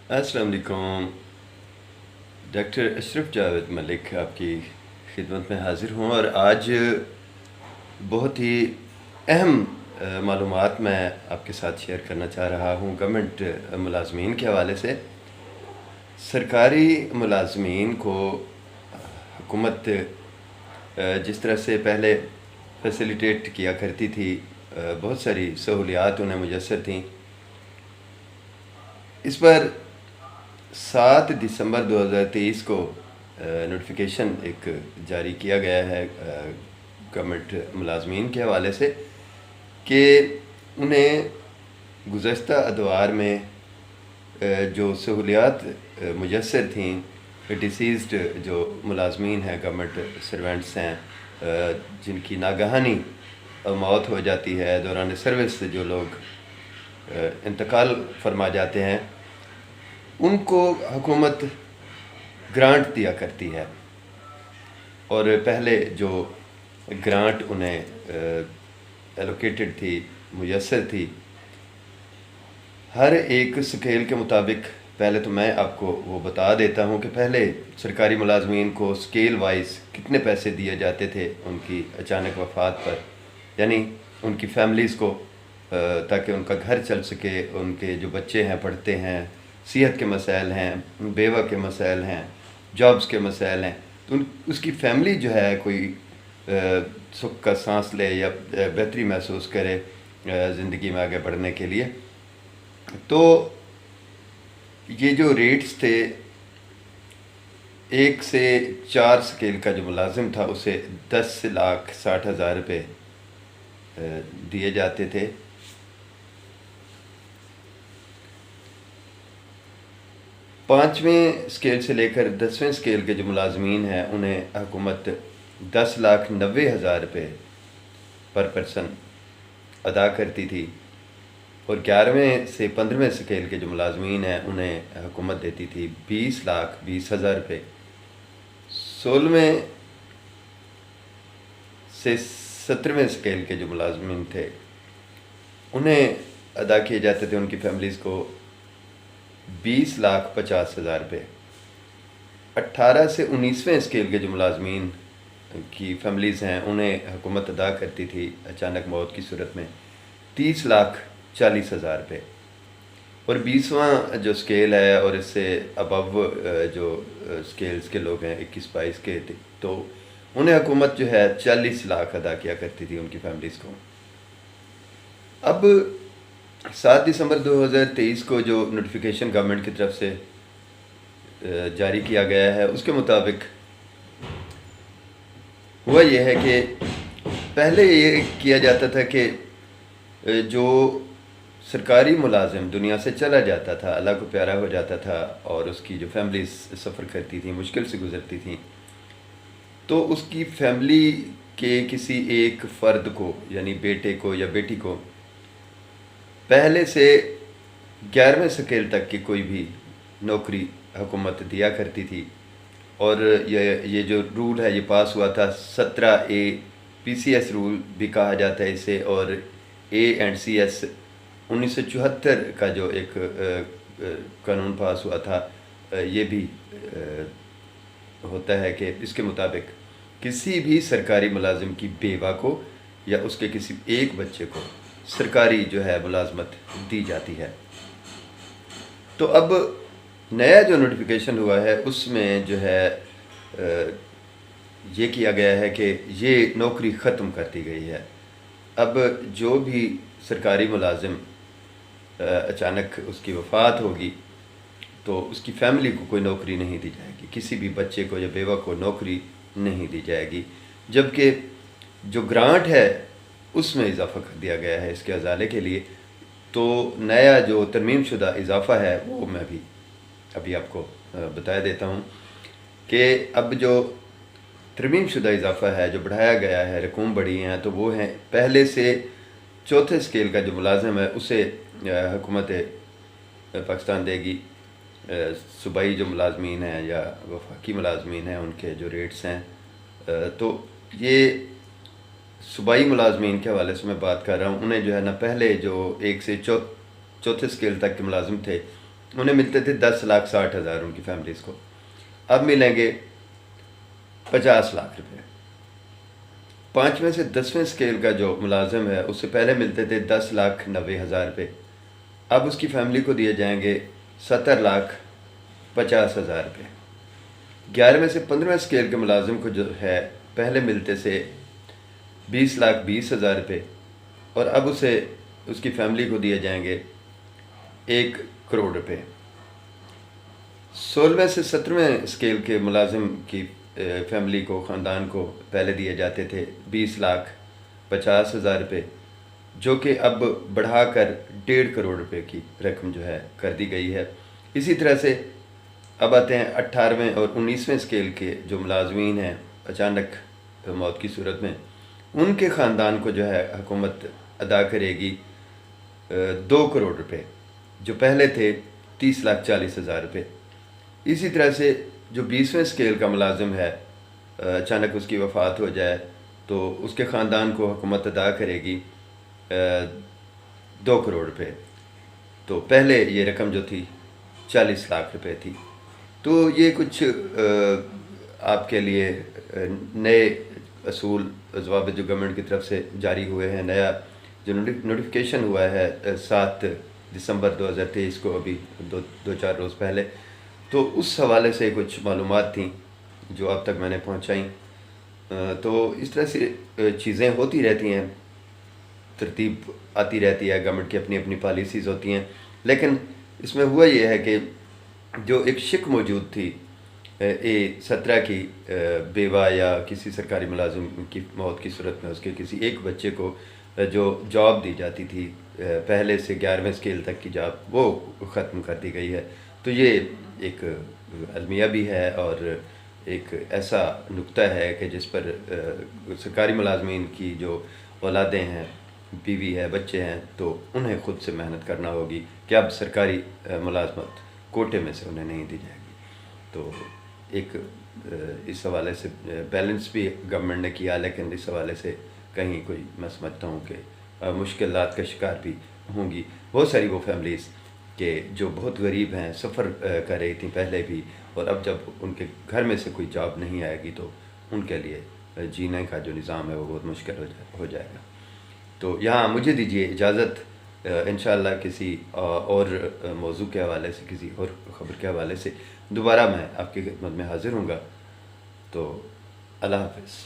السلام علیکم۔ ڈاکٹر اشرف جاوید ملک آپ کی خدمت میں حاضر ہوں، اور آج بہت ہی اہم معلومات میں آپ کے ساتھ شیئر کرنا چاہ رہا ہوں گورنمنٹ ملازمین کے حوالے سے۔ سرکاری ملازمین کو حکومت جس طرح سے پہلے فیسیلیٹیٹ کیا کرتی تھی، بہت ساری سہولیات انہیں میسر تھیں، اس پر 7 دسمبر 2023 کو نوٹیفیکیشن ایک جاری کیا گیا ہے گورنمنٹ ملازمین کے حوالے سے کہ انہیں گزشتہ ادوار میں جو سہولیات میسر تھیں، ڈیسیزڈ جو ملازمین ہیں، گورنمنٹ سروینٹس ہیں، جن کی ناگہانی موت ہو جاتی ہے، دوران سروس جو لوگ انتقال فرما جاتے ہیں، ان کو حکومت گرانٹ دیا کرتی ہے۔ اور پہلے جو گرانٹ انہیں ایلوکیٹڈ تھی، میسر تھی، ہر ایک سکیل کے مطابق، پہلے تو میں آپ کو وہ بتا دیتا ہوں کہ پہلے سرکاری ملازمین کو سکیل وائز کتنے پیسے دیے جاتے تھے ان کی اچانک وفات پر، یعنی ان کی فیملیز کو، تاکہ ان کا گھر چل سکے، ان کے جو بچے ہیں پڑھتے ہیں، صحت کے مسائل ہیں، بیوہ کے مسائل ہیں، جابز کے مسائل ہیں، تو اس کی فیملی جو ہے کوئی سکھ کا سانس لے یا بہتری محسوس کرے زندگی میں آگے بڑھنے کے لیے۔ تو یہ جو ریٹس تھے، 1 سے 4 سکیل کا جو ملازم تھا اسے 10,60,000 روپے دیے جاتے تھے۔ 5ویں سکیل سے لے کر 10ویں سکیل کے جو ملازمین ہیں انہیں حکومت 10,90,000 روپے پر پرسن ادا کرتی تھی، اور 11ویں سے 15ویں سکیل کے جو ملازمین ہیں انہیں حکومت دیتی تھی 20,20,000 روپے۔ 16ویں سے 17ویں سکیل کے جو ملازمین تھے انہیں ادا کیے جاتے تھے ان کی فیملیز کو 20,50,000 روپے۔ 18 سے 19ویں سکیل کے جو ملازمین کی فیملیز ہیں انہیں حکومت ادا کرتی تھی اچانک موت کی صورت میں 30,40,000 روپے۔ اور 20واں جو سکیل ہے اور اس سے ابو جو سکیلز کے لوگ ہیں 21-22 کے، تو انہیں حکومت جو ہے 40 لاکھ ادا کیا کرتی تھی ان کی فیملیز کو۔ اب 7 دسمبر 2023 کو جو نوٹیفیکیشن گورنمنٹ کی طرف سے جاری کیا گیا ہے، اس کے مطابق ہوا یہ ہے کہ پہلے یہ کیا جاتا تھا کہ جو سرکاری ملازم دنیا سے چلا جاتا تھا، اللہ کو پیارا ہو جاتا تھا، اور اس کی جو فیملیز سفر کرتی تھیں، مشکل سے گزرتی تھیں، تو اس کی فیملی کے کسی ایک فرد کو، یعنی بیٹے کو یا بیٹی کو، پہلے سے 11ویں سکیل تک کی کوئی بھی نوکری حکومت دیا کرتی تھی۔ اور یہ جو رول ہے یہ پاس ہوا تھا 17A PCS رول بھی کہا جاتا ہے اسے، اور A&CS 1974 کا جو ایک قانون پاس ہوا تھا، یہ بھی ہوتا ہے کہ اس کے مطابق کسی بھی سرکاری ملازم کی بیوہ کو یا اس کے کسی ایک بچے کو سرکاری جو ہے ملازمت دی جاتی ہے۔ تو اب نیا جو نوٹیفیکیشن ہوا ہے اس میں جو ہے یہ کیا گیا ہے کہ یہ نوکری ختم کر دی گئی ہے۔ اب جو بھی سرکاری ملازم اچانک اس کی وفات ہوگی تو اس کی فیملی کو کوئی نوکری نہیں دی جائے گی، کسی بھی بچے کو یا بیوہ کو نوکری نہیں دی جائے گی، جبکہ جو گرانٹ ہے اس میں اضافہ کر دیا گیا ہے اس کے ازالے کے لیے۔ تو نیا جو ترمیم شدہ اضافہ ہے وہ میں بھی ابھی آپ کو بتا دیتا ہوں کہ اب جو ترمیم شدہ اضافہ ہے جو بڑھایا گیا ہے، رقوم بڑھی ہیں، تو وہ ہیں پہلے سے 4تھے سکیل کا جو ملازم ہے اسے حکومت پاکستان دے گی، صوبائی جو ملازمین ہیں یا وفاقی ملازمین ہیں ان کے جو ریٹس ہیں، تو یہ صوبائی ملازمین کے حوالے سے میں بات کر رہا ہوں، انہیں جو ہے نا پہلے جو 1 سے 4تھے سکیل تک کے ملازم تھے انہیں ملتے تھے 10,60,000 ان کی فیملیز کو، اب ملیں گے 50 لاکھ روپے۔ 5ویں سے 10ویں اسکیل کا جو ملازم ہے اس سے پہلے ملتے تھے 10,90,000 روپے، اب اس کی فیملی کو دیے جائیں گے 70,50,000 روپے۔ 11ویں سے 15ویں اسکیل کے ملازم کو جو ہے پہلے ملتے سے 20,20,000 روپے، اور اب اسے اس کی فیملی کو دیے جائیں گے 1 کروڑ روپے۔ 16ویں سے 17ویں اسکیل کے ملازم کی فیملی کو، خاندان کو پہلے دیے جاتے تھے 20,50,000 روپے، جو کہ اب بڑھا کر 1.5 کروڑ روپے کی رقم جو ہے کر دی گئی ہے۔ اسی طرح سے اب آتے ہیں 18ویں اور 19ویں اسکیل کے جو ملازمین ہیں اچانک موت کی صورت میں، ان کے خاندان کو جو ہے حکومت ادا کرے گی 2 کروڑ روپے، جو پہلے تھے 30,40,000 روپے۔ اسی طرح سے جو 20ویں اسکیل کا ملازم ہے، اچانک اس کی وفات ہو جائے تو اس کے خاندان کو حکومت ادا کرے گی 2 کروڑ روپے، تو پہلے یہ رقم جو تھی 40 لاکھ روپے تھی۔ تو یہ کچھ آپ کے لیے نئے اصول ضوابط جو گورنمنٹ کی طرف سے جاری ہوئے ہیں، نیا جو نوٹیفیکیشن ہوا ہے 7 دسمبر 2023 کو، ابھی دو چار روز پہلے، تو اس حوالے سے کچھ معلومات تھیں جو اب تک میں نے پہنچائیں۔ تو اس طرح سے چیزیں ہوتی رہتی ہیں، ترتیب آتی رہتی ہے، گورنمنٹ کی اپنی اپنی پالیسیز ہوتی ہیں، لیکن اس میں ہوا یہ ہے کہ جو ایک شک موجود تھی A17 کی بیوہ یا کسی سرکاری ملازم کی موت کی صورت میں اس کے کسی ایک بچے کو جو جاب دی جاتی تھی پہلے سے 11ویں اسکیل تک کی جاب، وہ ختم کر دی گئی ہے۔ تو یہ ایک المیہ بھی ہے اور ایک ایسا نقطہ ہے کہ جس پر سرکاری ملازمین کی جو اولادیں ہیں، بیوی ہے، بچے ہیں، تو انہیں خود سے محنت کرنا ہوگی کہ اب سرکاری ملازمت کوٹے میں سے انہیں نہیں دی جائے گی۔ تو ایک اس حوالے سے بیلنس بھی گورنمنٹ نے کیا، لیکن اس حوالے سے کہیں کوئی میں سمجھتا ہوں کہ مشکلات کا شکار بھی ہوں گی بہت ساری وہ فیملیز کہ جو بہت غریب ہیں، سفر کر رہی تھیں پہلے بھی، اور اب جب ان کے گھر میں سے کوئی جاب نہیں آئے گی تو ان کے لیے جینے کا جو نظام ہے وہ بہت مشکل ہو جائے گا۔ تو یہاں مجھے دیجیے اجازت، انشاءاللہ کسی اور موضوع کے حوالے سے، کسی اور خبر کے حوالے سے دوبارہ میں آپ کی خدمت میں حاضر ہوں گا۔ تو اللہ حافظ۔